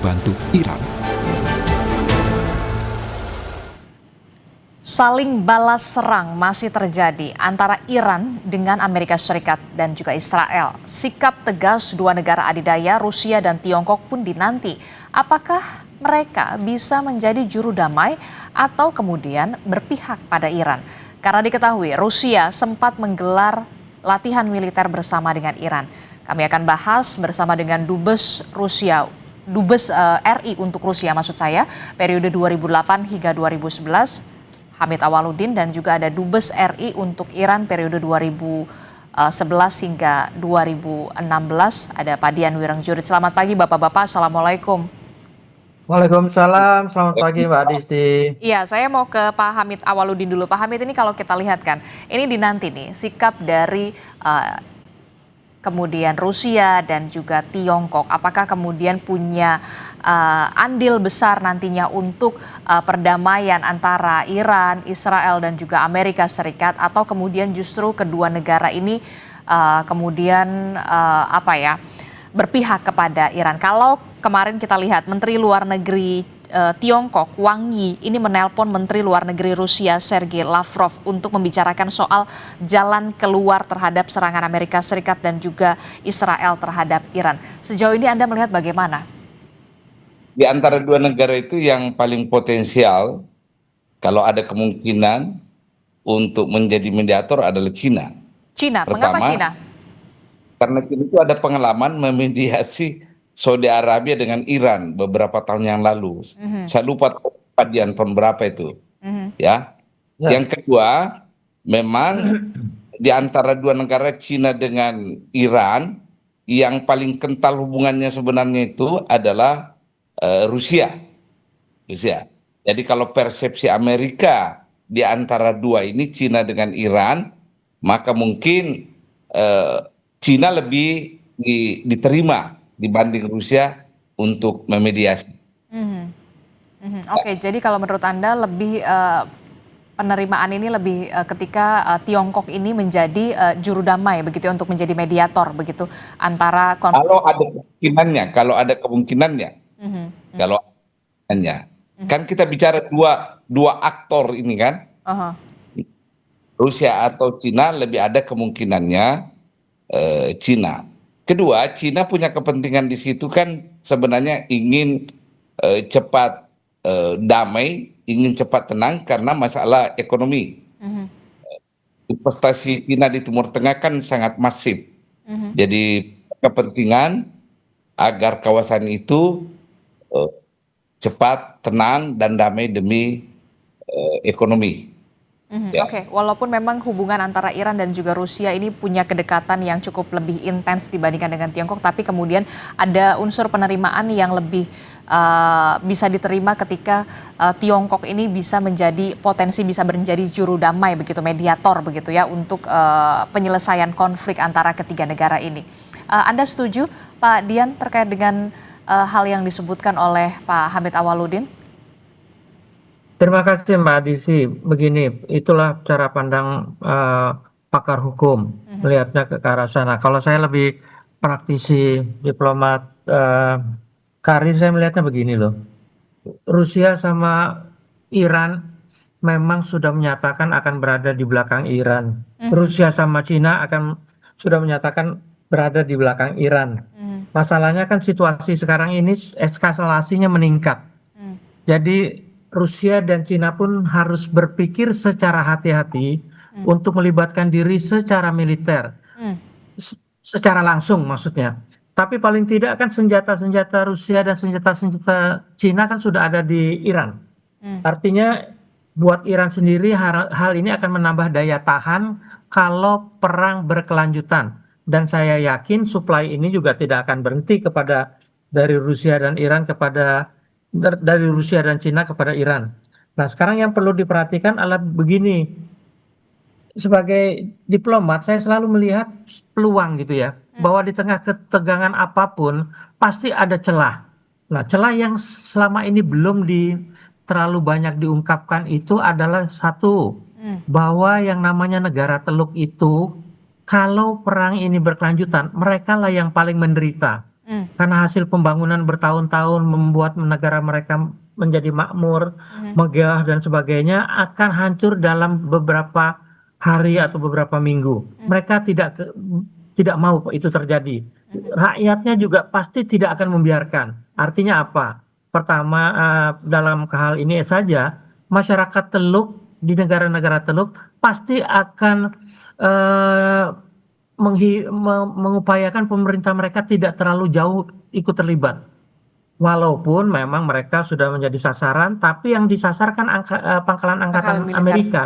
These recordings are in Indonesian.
membantu Iran. Saling balas serang masih terjadi antara Iran dengan Amerika Serikat dan juga Israel. Sikap tegas dua negara adidaya, Rusia dan Tiongkok pun dinanti. Apakah mereka bisa menjadi juru damai atau kemudian berpihak pada Iran? Karena diketahui Rusia sempat menggelar latihan militer bersama dengan Iran. Kami akan bahas bersama dengan Dubes RI untuk Rusia maksud saya, periode 2008 hingga 2011. Hamid Awaludin, dan juga ada Dubes RI untuk Iran periode 2011 hingga 2016 ada Pak Dian Wirengjurit. Selamat pagi Bapak-bapak, Assalamualaikum. Waalaikumsalam, selamat pagi Mbak Disti. Iya, saya mau ke Pak Hamid Awaludin dulu. Pak Hamid, ini kalau kita lihat kan, ini dinanti nih sikap dari kemudian Rusia dan juga Tiongkok, apakah kemudian punya andil besar nantinya untuk perdamaian antara Iran, Israel dan juga Amerika Serikat, atau kemudian justru kedua negara ini kemudian berpihak kepada Iran. Kalau kemarin kita lihat Menteri Luar Negeri Tiongkok, Wang Yi, ini menelpon Menteri Luar Negeri Rusia, Sergei Lavrov, untuk membicarakan soal jalan keluar terhadap serangan Amerika Serikat dan juga Israel terhadap Iran. Sejauh ini Anda melihat bagaimana? Di antara dua negara itu yang paling potensial, kalau ada kemungkinan untuk menjadi mediator adalah Cina. Cina, Pertama, mengapa Cina? Karena Cina itu ada pengalaman memediasi Saudi Arabia dengan Iran beberapa tahun yang lalu. Saya lupa tahun berapa itu. Ya. Yang kedua, memang di antara dua negara Cina dengan Iran, yang paling kental hubungannya sebenarnya itu adalah Rusia. Jadi kalau persepsi Amerika di antara dua ini, Cina dengan Iran, maka mungkin Cina lebih diterima dibanding Rusia untuk memediasi. Oke, jadi kalau menurut Anda lebih penerimaan ini lebih ketika Tiongkok ini menjadi juru damai begitu ya, untuk menjadi mediator begitu antara konflik. Kalau ada kemungkinannya, kan kita bicara dua aktor ini kan, Rusia atau Cina, lebih ada kemungkinannya Cina. Kedua, Cina punya kepentingan di situ kan, sebenarnya ingin cepat damai, ingin cepat tenang karena masalah ekonomi. Investasi Cina di Timur Tengah kan sangat masif. Jadi kepentingan agar kawasan itu cepat tenang dan damai demi ekonomi. Oke, walaupun memang hubungan antara Iran dan juga Rusia ini punya kedekatan yang cukup lebih intens dibandingkan dengan Tiongkok, tapi kemudian ada unsur penerimaan yang lebih bisa diterima ketika Tiongkok ini bisa menjadi juru damai begitu, mediator begitu ya, untuk penyelesaian konflik antara ketiga negara ini. Anda setuju Pak Dian terkait dengan hal yang disebutkan oleh Pak Hamid Awaludin? Terima kasih Mbak Disti. Begini, itulah cara pandang pakar hukum melihatnya ke arah sana. Kalau saya lebih praktisi diplomat karir, saya melihatnya begini loh. Rusia sama Iran memang sudah menyatakan akan berada di belakang Iran. Rusia sama Cina sudah menyatakan berada di belakang Iran. Masalahnya kan situasi sekarang ini eskalasinya meningkat. Jadi Rusia dan Cina pun harus berpikir secara hati-hati untuk melibatkan diri secara militer, secara langsung maksudnya. Tapi paling tidak kan senjata-senjata Rusia dan senjata-senjata Cina kan sudah ada di Iran. Artinya buat Iran sendiri hal ini akan menambah daya tahan kalau perang berkelanjutan. Dan saya yakin supply ini juga tidak akan berhenti dari Rusia dan Cina kepada Iran. Nah, sekarang yang perlu diperhatikan adalah begini. Sebagai diplomat, saya selalu melihat peluang gitu ya, bahwa di tengah ketegangan apapun pasti ada celah. Nah, celah yang selama ini belum terlalu banyak diungkapkan itu adalah satu, bahwa yang namanya negara teluk itu, kalau perang ini berkelanjutan, mereka lah yang paling menderita. karena hasil pembangunan bertahun-tahun membuat negara mereka menjadi makmur, megah dan sebagainya akan hancur dalam beberapa hari atau beberapa minggu. Mereka tidak mau itu terjadi. Rakyatnya juga pasti tidak akan membiarkan. Artinya apa? Pertama, dalam hal ini saja, masyarakat Teluk di negara-negara Teluk pasti akan eh, mengupayakan pemerintah mereka tidak terlalu jauh ikut terlibat. Walaupun memang mereka sudah menjadi sasaran, tapi yang disasarkan pangkalan angkatan militer. Amerika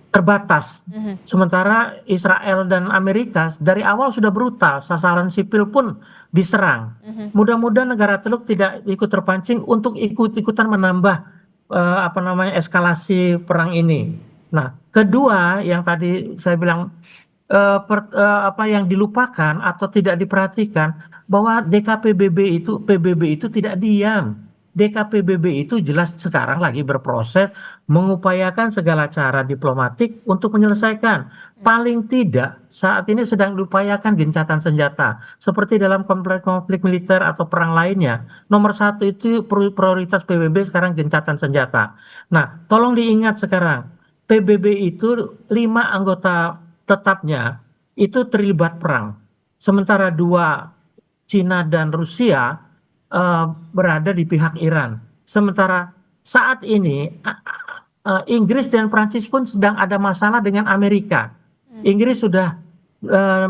terbatas. Sementara Israel dan Amerika dari awal sudah brutal, sasaran sipil pun diserang. Mudah-mudahan negara Teluk tidak ikut terpancing untuk ikut-ikutan menambah eskalasi perang ini. Nah, kedua yang tadi saya bilang yang dilupakan atau tidak diperhatikan bahwa PBB itu tidak diam. DKPBB itu jelas sekarang lagi berproses mengupayakan segala cara diplomatik untuk menyelesaikan. Paling tidak saat ini sedang diupayakan gencatan senjata. Seperti dalam konflik militer atau perang lainnya. Nomor satu itu prioritas PBB sekarang gencatan senjata. Nah, tolong diingat sekarang, PBB itu 5 anggota tetapnya itu terlibat perang. Sementara 2, Cina dan Rusia, berada di pihak Iran. Sementara saat ini Inggris dan Prancis pun sedang ada masalah dengan Amerika. Inggris sudah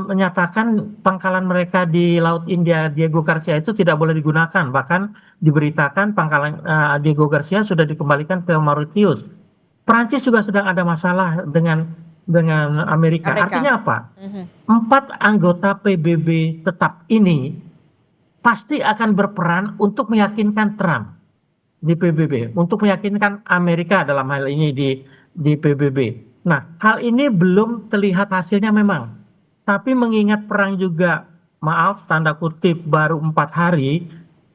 menyatakan pangkalan mereka di Laut India Diego Garcia itu tidak boleh digunakan. Bahkan diberitakan pangkalan Diego Garcia sudah dikembalikan ke Mauritius. Prancis juga sedang ada masalah dengan Amerika. Artinya apa? 4 anggota PBB tetap ini pasti akan berperan untuk meyakinkan Trump di PBB, untuk meyakinkan Amerika dalam hal ini di PBB. Nah, hal ini belum terlihat hasilnya memang, tapi mengingat perang juga, maaf tanda kutip baru 4 hari,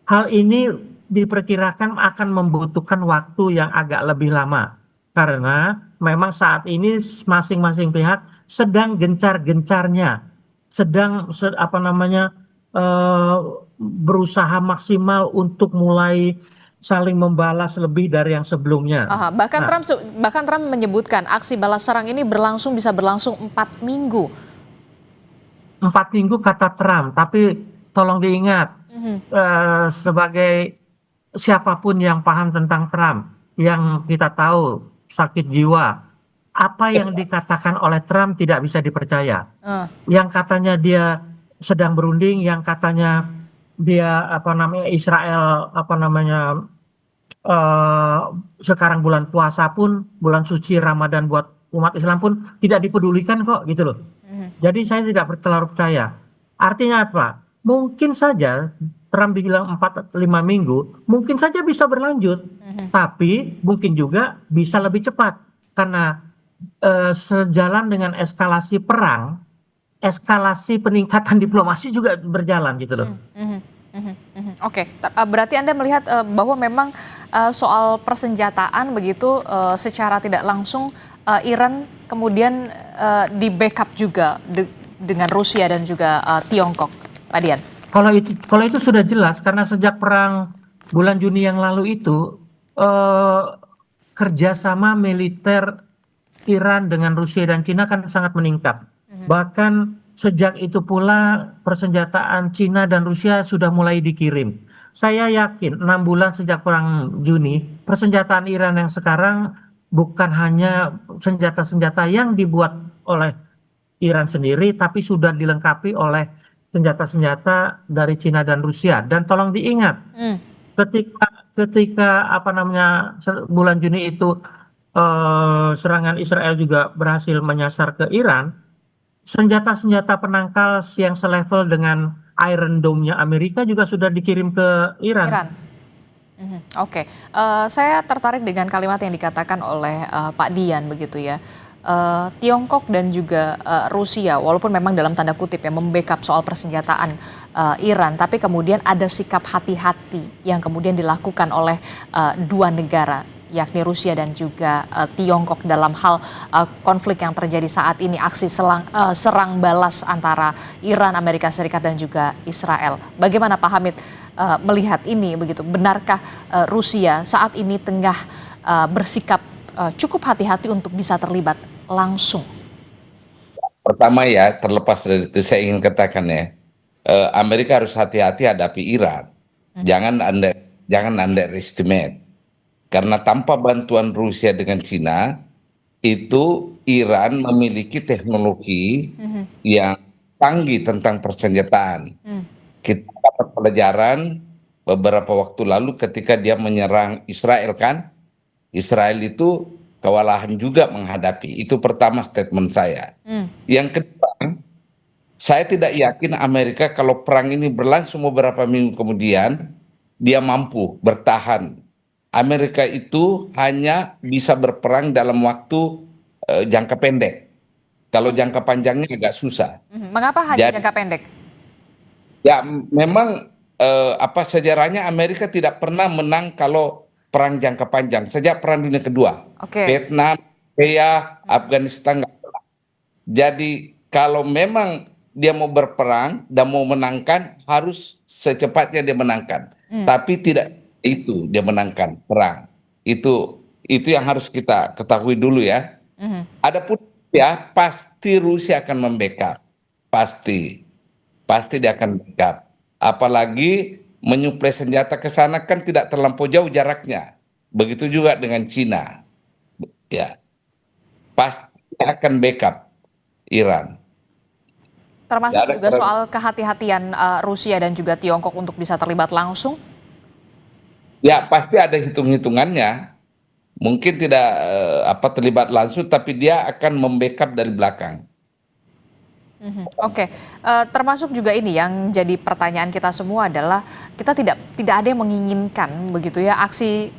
hal ini diperkirakan akan membutuhkan waktu yang agak lebih lama, karena memang saat ini masing-masing pihak sedang gencar-gencarnya, sedang berusaha maksimal untuk mulai saling membalas lebih dari yang sebelumnya. Bahkan Trump menyebutkan aksi balas serang ini bisa berlangsung 4 minggu. 4 minggu kata Trump, tapi tolong diingat, sebagai siapapun yang paham tentang Trump, yang kita tahu sakit jiwa, apa yang dikatakan oleh Trump tidak bisa dipercaya. Yang katanya dia sedang berunding, yang katanya dia Israel sekarang bulan puasa pun, bulan suci Ramadan buat umat Islam pun tidak dipedulikan kok gitu loh. Jadi saya tidak terlalu percaya. Artinya apa? Mungkin saja Trump bilang 4-5 minggu, mungkin saja bisa berlanjut, tapi mungkin juga bisa lebih cepat karena sejalan dengan eskalasi perang, eskalasi peningkatan diplomasi juga berjalan gitu loh. Oke, berarti Anda melihat bahwa memang soal persenjataan begitu secara tidak langsung Iran kemudian di backup juga dengan Rusia dan juga Tiongkok, Pak Dian. Kalau itu sudah jelas karena sejak perang bulan Juni yang lalu itu kerjasama militer Iran dengan Rusia dan Cina kan sangat meningkat. Bahkan sejak itu pula persenjataan Cina dan Rusia sudah mulai dikirim. Saya yakin 6 bulan sejak perang Juni, persenjataan Iran yang sekarang bukan hanya senjata-senjata yang dibuat oleh Iran sendiri, tapi sudah dilengkapi oleh senjata-senjata dari Cina dan Rusia. Dan tolong diingat, ketika bulan Juni itu serangan Israel juga berhasil menyasar ke Iran, senjata-senjata penangkal yang selevel dengan Iron Dome-nya Amerika juga sudah dikirim ke Iran. Oke. Saya tertarik dengan kalimat yang dikatakan oleh Pak Dian begitu ya. Tiongkok dan juga Rusia, walaupun memang dalam tanda kutip ya membackup soal persenjataan Iran, tapi kemudian ada sikap hati-hati yang kemudian dilakukan oleh 2 negara yakni Rusia dan juga Tiongkok dalam hal konflik yang terjadi saat ini, aksi serang balas antara Iran, Amerika Serikat dan juga Israel. Bagaimana Pak Hamid melihat ini begitu? Benarkah Rusia saat ini tengah bersikap cukup hati-hati untuk bisa terlibat langsung? Pertama ya, terlepas dari itu saya ingin katakan ya, Amerika harus hati-hati hadapi Iran. Jangan underestimate. Karena tanpa bantuan Rusia dengan Cina, itu Iran memiliki teknologi yang canggih tentang persenjataan. Kita dapat pelajaran beberapa waktu lalu ketika dia menyerang Israel kan. Israel itu kewalahan juga menghadapi. Itu pertama statement saya. Yang kedua, saya tidak yakin Amerika kalau perang ini berlangsung beberapa minggu kemudian, dia mampu bertahan. Amerika itu hanya bisa berperang dalam waktu jangka pendek. Kalau jangka panjangnya agak susah. Mengapa hanya jangka pendek? Ya, memang sejarahnya Amerika tidak pernah menang kalau perang jangka panjang. Sejak Perang Dunia Kedua, Vietnam, Korea, Afghanistan nggak pernah. Jadi kalau memang dia mau berperang dan mau menangkan, harus secepatnya dia menangkan. Tapi tidak itu dia menangkan perang. Itu yang harus kita ketahui dulu ya. Adapun ya pasti Rusia akan membackup, pasti dia akan backup. Apalagi menyuplai senjata ke sana kan tidak terlampau jauh jaraknya. Begitu juga dengan Cina, ya pasti akan backup Iran. Termasuk juga soal kehati-hatian Rusia dan juga Tiongkok untuk bisa terlibat langsung? Ya pasti ada hitung-hitungannya. Mungkin tidak terlibat langsung, tapi dia akan membackup dari belakang. Oke, termasuk juga ini yang jadi pertanyaan kita semua adalah kita tidak ada yang menginginkan begitu ya aksi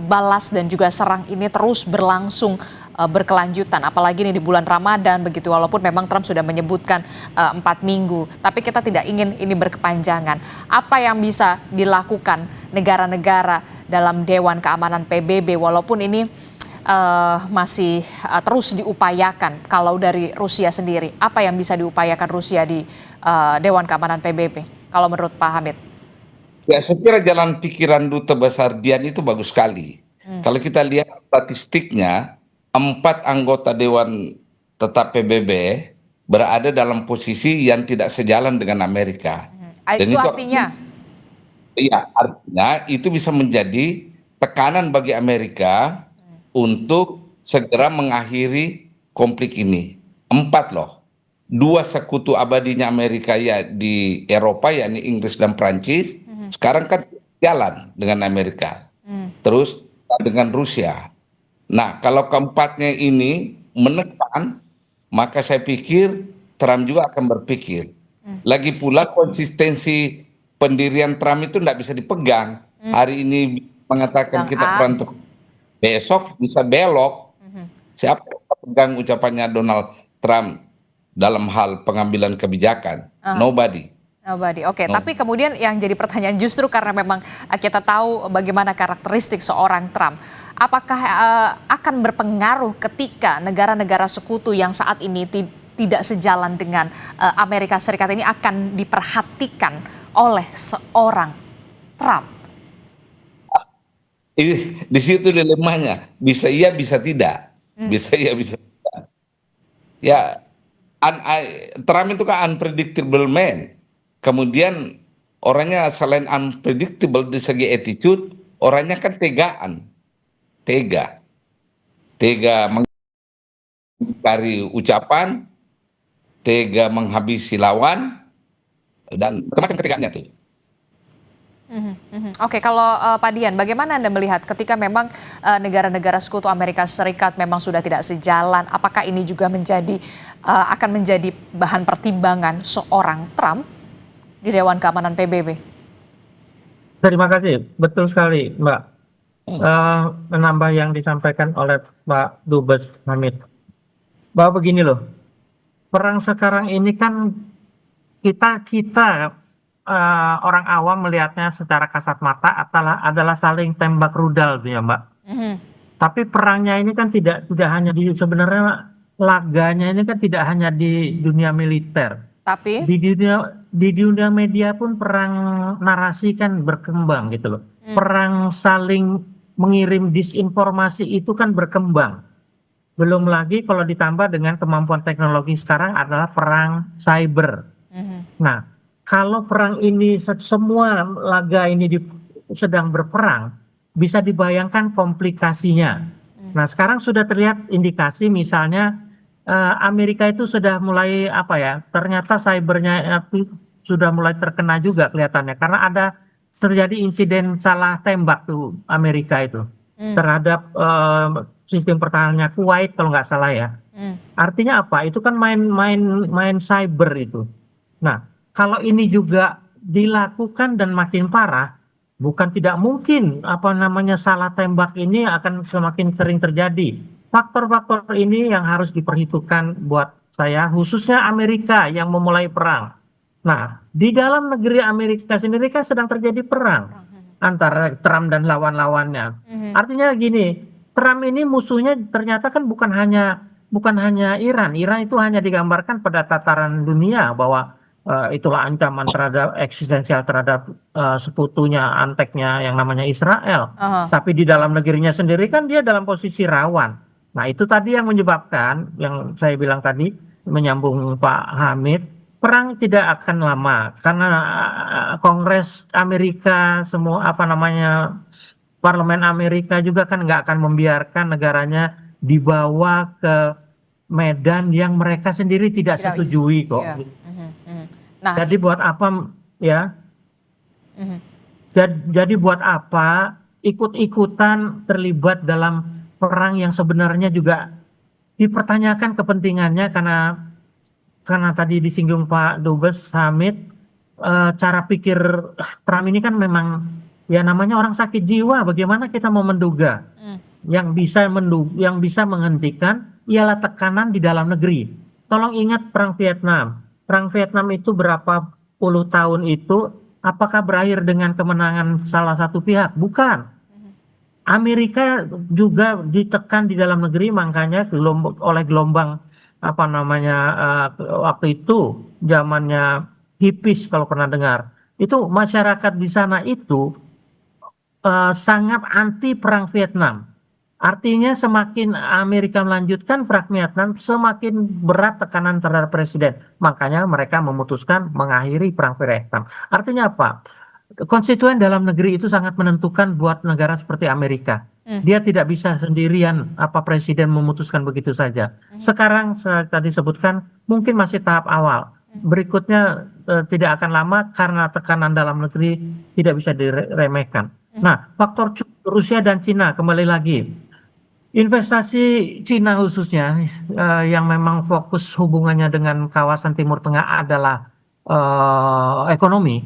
balas dan juga serang ini terus berlangsung berkelanjutan, apalagi ini di bulan Ramadan begitu, walaupun memang Trump sudah menyebutkan 4 minggu, tapi kita tidak ingin ini berkepanjangan. Apa yang bisa dilakukan negara-negara dalam Dewan Keamanan PBB walaupun ini masih terus diupayakan? Kalau dari Rusia sendiri, apa yang bisa diupayakan Rusia di Dewan Keamanan PBB kalau menurut Pak Hamid? Ya, saya kira jalan pikiran Duta Besar Dian itu bagus sekali. Kalau kita lihat statistiknya, 4 anggota Dewan Tetap PBB berada dalam posisi yang tidak sejalan dengan Amerika. Dan itu artinya? Iya, artinya itu bisa menjadi tekanan bagi Amerika untuk segera mengakhiri konflik ini. 4 loh. 2 sekutu abadinya Amerika ya di Eropa, yakni Inggris dan Prancis, sekarang kan jalan dengan Amerika. Terus dengan Rusia. Nah, kalau keempatnya ini menekan, maka saya pikir Trump juga akan berpikir. Lagi pula konsistensi pendirian Trump itu tidak bisa dipegang. Hari ini mengatakan kita perang, besok bisa belok. Siapa yang pegang ucapannya Donald Trump dalam hal pengambilan kebijakan? Nobody. Oke, tapi kemudian yang jadi pertanyaan justru karena memang kita tahu bagaimana karakteristik seorang Trump. Apakah akan berpengaruh ketika negara-negara sekutu yang saat ini tidak sejalan dengan Amerika Serikat ini akan diperhatikan oleh seorang Trump? Di situ dilemanya, bisa iya bisa tidak, bisa iya bisa tidak. Ya, Trump itu kan unpredictable man. Kemudian orangnya selain unpredictable di segi attitude, orangnya kan tega mengingkari ucapan, tega menghabisi lawan, dan macam ketegaannya tuh. Oke, kalau Pak Dian, bagaimana Anda melihat ketika memang negara-negara sekutu Amerika Serikat memang sudah tidak sejalan, apakah ini juga akan menjadi bahan pertimbangan seorang Trump di Dewan Keamanan PBB? Terima kasih, betul sekali Mbak. Menambah yang disampaikan oleh Pak Dubes Hamid, bahwa begini loh, perang sekarang ini kan kita orang awam melihatnya secara kasat mata adalah saling tembak rudal ya Mbak. Tapi perangnya ini kan tidak hanya sebenarnya laganya ini kan tidak hanya di dunia militer. Tapi Di dunia media pun perang narasi kan berkembang gitu loh. Perang saling mengirim disinformasi itu kan berkembang. Belum lagi kalau ditambah dengan kemampuan teknologi sekarang adalah perang cyber. Nah, kalau perang ini semua laga ini sedang berperang, bisa dibayangkan komplikasinya. Nah, sekarang sudah terlihat indikasi misalnya Amerika itu sudah mulai apa ya? Ternyata cybernya sudah mulai terkena juga kelihatannya karena ada terjadi insiden salah tembak tuh Amerika itu terhadap sistem pertahanannya Kuwait kalau nggak salah ya. Artinya apa? Itu kan main cyber itu. Nah, kalau ini juga dilakukan dan makin parah, bukan tidak mungkin apa namanya salah tembak ini akan semakin sering terjadi. Faktor-faktor ini yang harus diperhitungkan buat saya, khususnya Amerika yang memulai perang. Nah, di dalam negeri Amerika sendiri kan sedang terjadi perang antara Trump dan lawan-lawannya. Artinya gini, Trump ini musuhnya ternyata kan bukan hanya Iran. Iran itu hanya digambarkan pada tataran dunia bahwa itulah ancaman terhadap eksistensial terhadap sekutunya, anteknya yang namanya Israel. Tapi di dalam negerinya sendiri kan dia dalam posisi rawan. Nah, itu tadi yang menyebabkan yang saya bilang tadi menyambung Pak Hamid, perang tidak akan lama karena Kongres Amerika semua apa namanya Parlemen Amerika juga kan nggak akan membiarkan negaranya dibawa ke medan yang mereka sendiri tidak setujui kok. Iya. Nah, Jadi buat apa ya? Jadi buat apa ikut-ikutan terlibat dalam perang yang sebenarnya juga dipertanyakan kepentingannya karena tadi disinggung Pak Dubes Hamid, cara pikir Trump ini kan memang ya namanya orang sakit jiwa. Bagaimana kita mau menduga yang bisa menghentikan ialah tekanan di dalam negeri. Tolong ingat perang Vietnam. Perang Vietnam itu berapa puluh tahun itu apakah berakhir dengan kemenangan salah satu pihak? Bukan. Amerika juga ditekan di dalam negeri, makanya oleh gelombang apa namanya waktu itu zamannya hippies kalau pernah dengar. Itu masyarakat di sana itu sangat anti perang Vietnam. Artinya semakin Amerika melanjutkan perang Vietnam, semakin berat tekanan terhadap presiden. Makanya mereka memutuskan mengakhiri perang Vietnam. Artinya apa? Konstituen dalam negeri itu sangat menentukan buat negara seperti Amerika. Dia tidak bisa sendirian apa presiden memutuskan begitu saja. Sekarang saya tadi sebutkan mungkin masih tahap awal. Berikutnya tidak akan lama karena tekanan dalam negeri tidak bisa diremehkan. Nah, faktor Rusia dan Cina kembali lagi. Investasi Cina khususnya yang memang fokus hubungannya dengan kawasan Timur Tengah adalah ekonomi.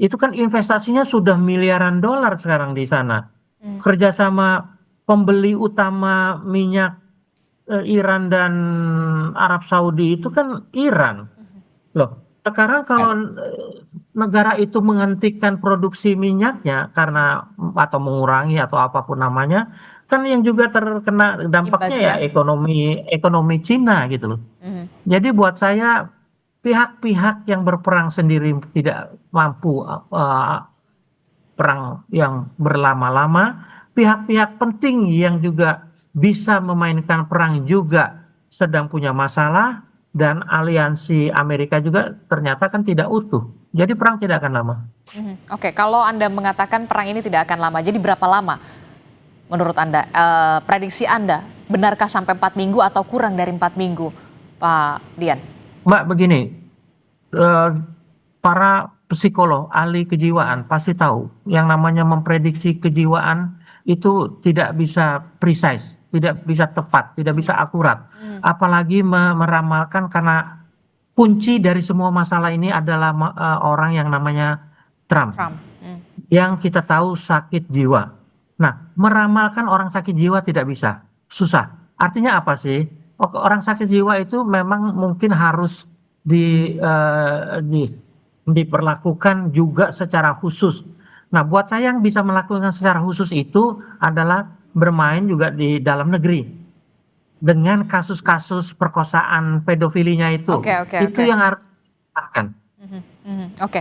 Itu kan investasinya sudah miliaran dolar sekarang di sana. Kerjasama pembeli utama minyak Iran dan Arab Saudi itu kan Iran. Loh, sekarang kalau negara itu menghentikan produksi minyaknya karena atau mengurangi atau apapun namanya, kan yang juga terkena dampaknya ya ekonomi Cina gitu loh. Jadi buat saya pihak-pihak yang berperang sendiri tidak mampu perang yang berlama-lama, pihak-pihak penting yang juga bisa memainkan perang juga sedang punya masalah, dan aliansi Amerika juga ternyata kan tidak utuh. Jadi perang tidak akan lama. Oke, kalau Anda mengatakan perang ini tidak akan lama, jadi berapa lama menurut Anda? Prediksi Anda, benarkah sampai 4 minggu atau kurang dari 4 minggu, Pak Dian? Mbak, begini, para psikolog, ahli kejiwaan pasti tahu yang namanya memprediksi kejiwaan itu tidak bisa precise, tidak bisa tepat, tidak bisa akurat. Apalagi meramalkan karena kunci dari semua masalah ini adalah orang yang namanya Trump. Yang kita tahu sakit jiwa. Nah, meramalkan orang sakit jiwa tidak bisa, susah. Artinya apa sih? Orang sakit jiwa itu memang mungkin harus diperlakukan juga secara khusus. Nah, buat saya yang bisa melakukan secara khusus itu adalah bermain juga di dalam negeri dengan kasus-kasus perkosaan pedofilinya itu. Itu yang harus dilakukan. Oke.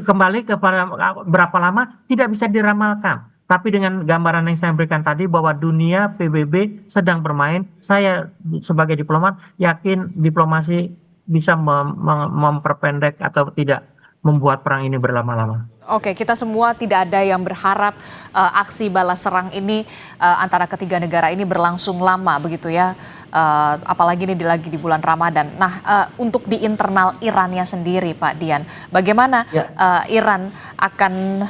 Kembali kepada berapa lama tidak bisa diramalkan. Tapi dengan gambaran yang saya berikan tadi bahwa dunia PBB sedang bermain, saya sebagai diplomat yakin diplomasi bisa memperpendek atau tidak membuat perang ini berlama-lama. Oke, kita semua tidak ada yang berharap aksi balas serang ini antara ketiga negara ini berlangsung lama begitu ya. Apalagi ini lagi di bulan Ramadan. Nah, untuk di internal Irannya sendiri, Pak Dian, bagaimana Iran akan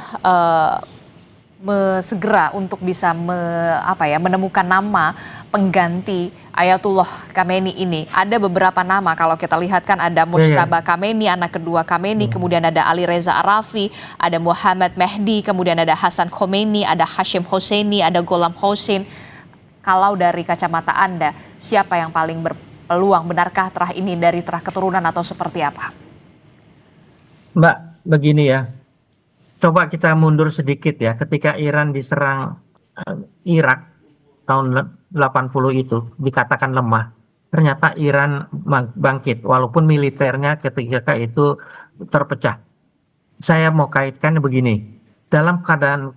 segera untuk bisa menemukan nama pengganti Ayatullah Khamenei ini? Ada beberapa nama, kalau kita lihat kan ada Mujtaba Khamenei, anak kedua Khamenei, kemudian ada Ali Reza Arafi, ada Muhammad Mehdi, kemudian ada Hasan Khomeini, ada Hashim Hosseini, ada Gholam Hossein. Kalau dari kacamata Anda, siapa yang paling berpeluang? Benarkah terah ini dari terah keturunan atau seperti apa? Mbak, begini ya. Coba kita mundur sedikit ya, ketika Iran diserang Irak tahun 80 itu dikatakan lemah. Ternyata Iran bangkit walaupun militernya ketika itu terpecah. Saya mau kaitkan begini. Dalam keadaan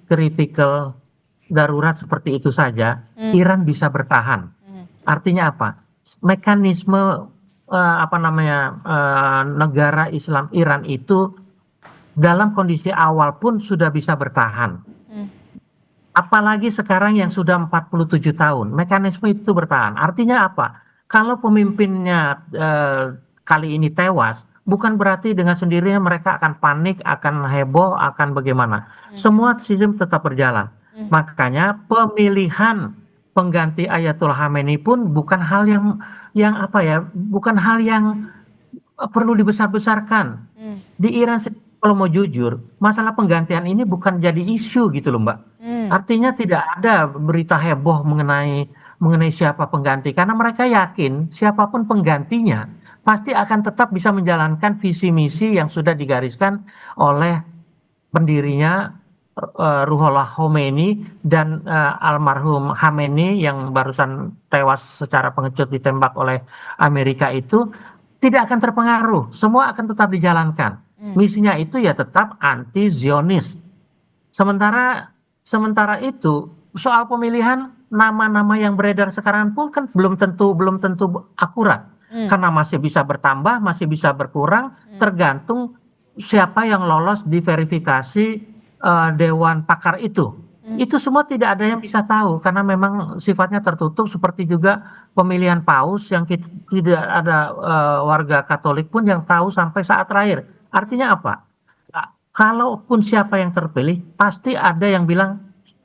kritikal darurat seperti itu saja, Iran bisa bertahan. Artinya apa? Mekanisme negara Islam Iran itu dalam kondisi awal pun sudah bisa bertahan. Apalagi sekarang yang sudah 47 tahun, mekanisme itu bertahan. Artinya apa? Kalau pemimpinnya kali ini tewas, bukan berarti dengan sendirinya mereka akan panik, akan heboh, akan bagaimana. Semua sistem tetap berjalan. Makanya pemilihan pengganti Ayatullah Khamenei pun bukan hal bukan hal yang perlu dibesar-besarkan. Di Iran, kalau mau jujur, masalah penggantian ini bukan jadi isu gitu loh, Mbak. Artinya tidak ada berita heboh mengenai siapa pengganti, karena mereka yakin siapapun penggantinya pasti akan tetap bisa menjalankan visi misi yang sudah digariskan oleh pendirinya Ruhollah Khomeini dan almarhum Khamenei yang barusan tewas secara pengecut ditembak oleh Amerika itu tidak akan terpengaruh, semua akan tetap dijalankan. Misinya itu ya tetap anti Zionis. Sementara itu soal pemilihan nama-nama yang beredar sekarang pun kan belum tentu akurat, karena masih bisa bertambah, masih bisa berkurang, tergantung siapa yang lolos di verifikasi dewan pakar itu. Itu semua tidak ada yang bisa tahu karena memang sifatnya tertutup, seperti juga pemilihan paus yang tidak ada warga Katolik pun yang tahu sampai saat terakhir. Artinya apa? Kalaupun siapa yang terpilih, pasti ada yang bilang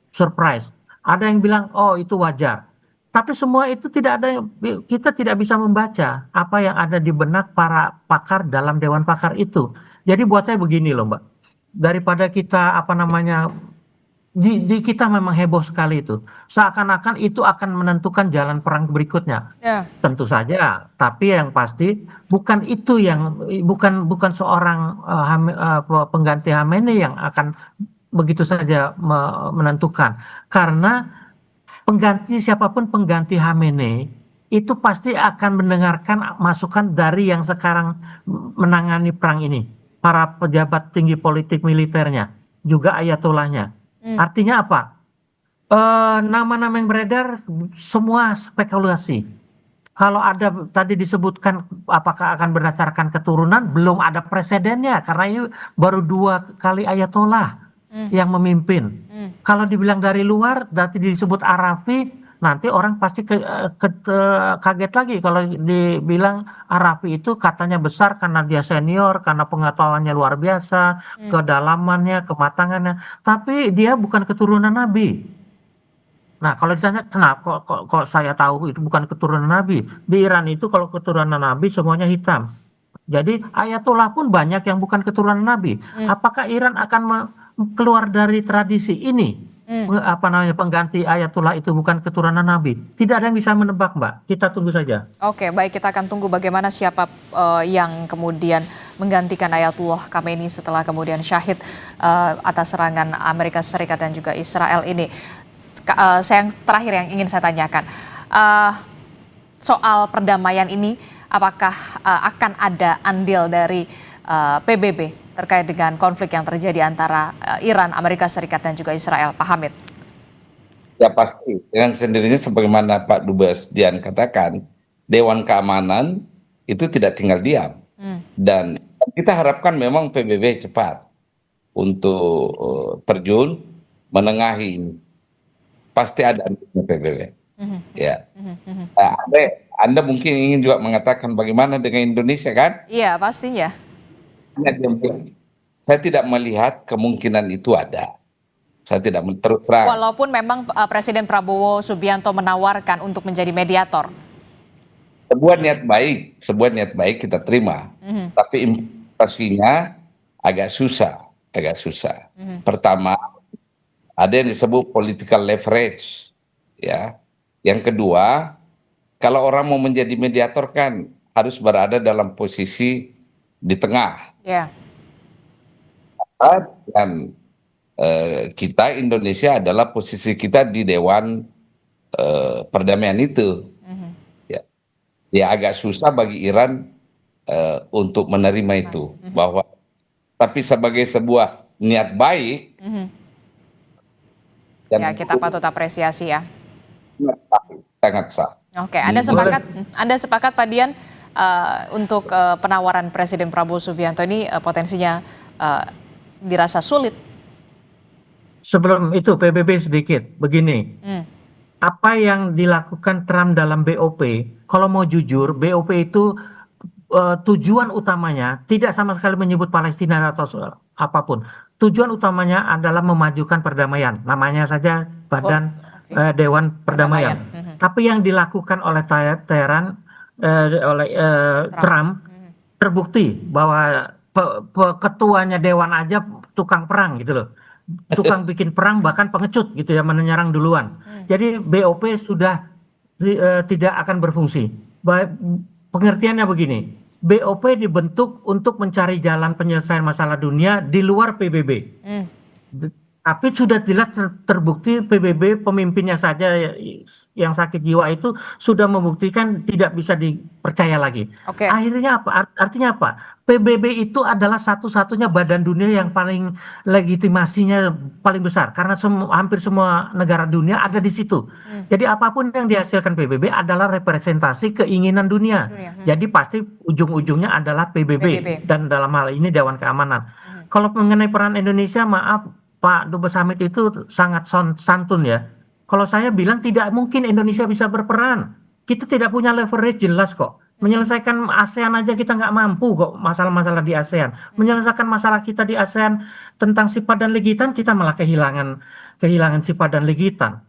surprise, ada yang bilang oh itu wajar. Tapi semua itu kita tidak bisa membaca apa yang ada di benak para pakar dalam dewan pakar itu. Jadi buat saya begini loh, Mbak, daripada kita di kita memang heboh sekali itu, seakan-akan itu akan menentukan jalan perang berikutnya. Tentu saja, tapi yang pasti bukan seorang pengganti Khamenei yang akan begitu saja menentukan, karena siapapun pengganti Khamenei itu pasti akan mendengarkan masukan dari yang sekarang menangani perang ini, para pejabat tinggi politik militernya, juga ayatollahnya. Artinya apa? Nama-nama yang beredar semua spekulasi. Kalau ada tadi disebutkan apakah akan berdasarkan keturunan, belum ada presidennya karena ini baru 2 kali ayatollah yang memimpin. Kalau dibilang dari luar, nanti disebut Arafi, nanti orang pasti kaget lagi kalau dibilang Arafi itu katanya besar karena dia senior, karena pengetahuannya luar biasa, kedalamannya, kematangannya, tapi dia bukan keturunan Nabi. Nah, kalau ditanya kenapa kok saya tahu itu bukan keturunan Nabi, di Iran itu kalau keturunan Nabi semuanya hitam. Jadi ayatollah pun banyak yang bukan keturunan Nabi. Apakah Iran akan keluar dari tradisi ini? pengganti Ayatullah itu bukan keturunan Nabi? Tidak ada yang bisa menebak, Mbak. Kita tunggu saja. Oke, baik, kita akan tunggu bagaimana siapa yang kemudian menggantikan Ayatullah Khamenei setelah kemudian syahid atas serangan Amerika Serikat dan juga Israel ini. Yang terakhir yang ingin saya tanyakan, soal perdamaian ini, apakah akan ada andil dari PBB terkait dengan konflik yang terjadi antara Iran, Amerika Serikat, dan juga Israel, Pak Hamid? Ya pasti, dengan sendirinya sebagaimana Pak Dubes Dian katakan, Dewan Keamanan itu tidak tinggal diam. Dan kita harapkan memang PBB cepat untuk terjun, menengahi ini. Pasti ada PBB. Ya. Anda mungkin ingin juga mengatakan bagaimana dengan Indonesia, kan? Iya, pastinya. Saya tidak melihat kemungkinan itu ada. Saya tidak terus terang. Walaupun memang Presiden Prabowo Subianto menawarkan untuk menjadi mediator. Sebuah niat baik kita terima. Tapi implementasinya agak susah. Pertama, ada yang disebut political leverage, ya. Yang kedua, kalau orang mau menjadi mediator kan harus berada dalam posisi di tengah. Yeah. Dan kita Indonesia adalah posisi kita di Dewan Perdamaian itu. Ya agak susah bagi Iran untuk menerima itu, bahwa tapi sebagai sebuah niat baik, ya kita patut apresiasi ya. Sangat sah. Oke, Anda sepakat Pak Dian untuk penawaran Presiden Prabowo Subianto ini potensinya dirasa sulit? Sebelum itu PBB sedikit, begini. Apa yang dilakukan Trump dalam BOP, kalau mau jujur, BOP itu tujuan utamanya tidak sama sekali menyebut Palestina atau apapun. Tujuan utamanya adalah memajukan perdamaian. Namanya saja Badan Dewan Perdamaian. Tapi yang dilakukan oleh Trump terbukti bahwa ketuanya Dewan aja tukang perang gitu loh. Tukang bikin perang, bahkan pengecut gitu ya, menyerang duluan. Jadi BOP sudah tidak akan berfungsi. Pengertiannya begini, BOP dibentuk untuk mencari jalan penyelesaian masalah dunia di luar PBB. Tapi sudah jelas terbukti PBB pemimpinnya saja yang sakit jiwa itu sudah membuktikan tidak bisa dipercaya lagi. Akhirnya apa? Artinya apa? PBB itu adalah satu-satunya badan dunia yang paling legitimasinya paling besar karena hampir semua negara dunia ada di situ. Jadi apapun yang dihasilkan PBB adalah representasi keinginan dunia. Jadi pasti ujung-ujungnya adalah PBB dan dalam hal ini Dewan Keamanan. Kalau mengenai peran Indonesia, maaf Pak Dubes Hamid itu sangat santun ya. Kalau saya bilang tidak mungkin Indonesia bisa berperan. Kita tidak punya leverage jelas kok. Menyelesaikan ASEAN aja kita nggak mampu kok masalah-masalah di ASEAN. Menyelesaikan masalah kita di ASEAN tentang sifat dan legitan kita malah kehilangan sifat dan legitan.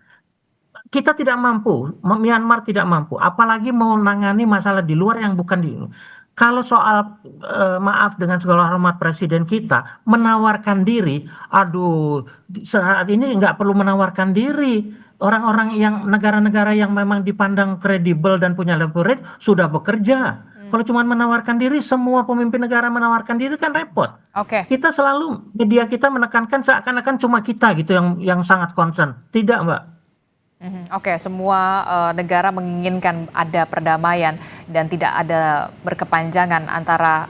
Kita tidak mampu, Myanmar tidak mampu. Apalagi mau menangani masalah di luar yang bukan di. Kalau soal maaf dengan segala hormat Presiden kita menawarkan diri, aduh saat ini nggak perlu menawarkan diri. Orang-orang yang negara-negara yang memang dipandang kredibel dan punya leverage sudah bekerja. Kalau cuma menawarkan diri, semua pemimpin negara menawarkan diri kan repot. Kita selalu media kita menekankan seakan-akan cuma kita gitu yang sangat concern. Tidak, Mbak. Semua negara menginginkan ada perdamaian dan tidak ada berkepanjangan antara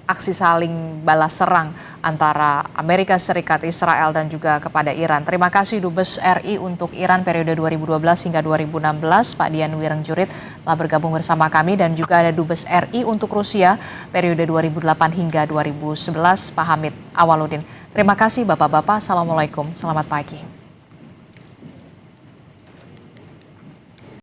aksi saling balas serang antara Amerika Serikat, Israel, dan juga kepada Iran. Terima kasih Dubes RI untuk Iran periode 2012 hingga 2016, Pak Dian Wirengjurit telah bergabung bersama kami, dan juga ada Dubes RI untuk Rusia periode 2008 hingga 2011, Pak Hamid Awaludin. Terima kasih Bapak-Bapak, Assalamualaikum, selamat pagi.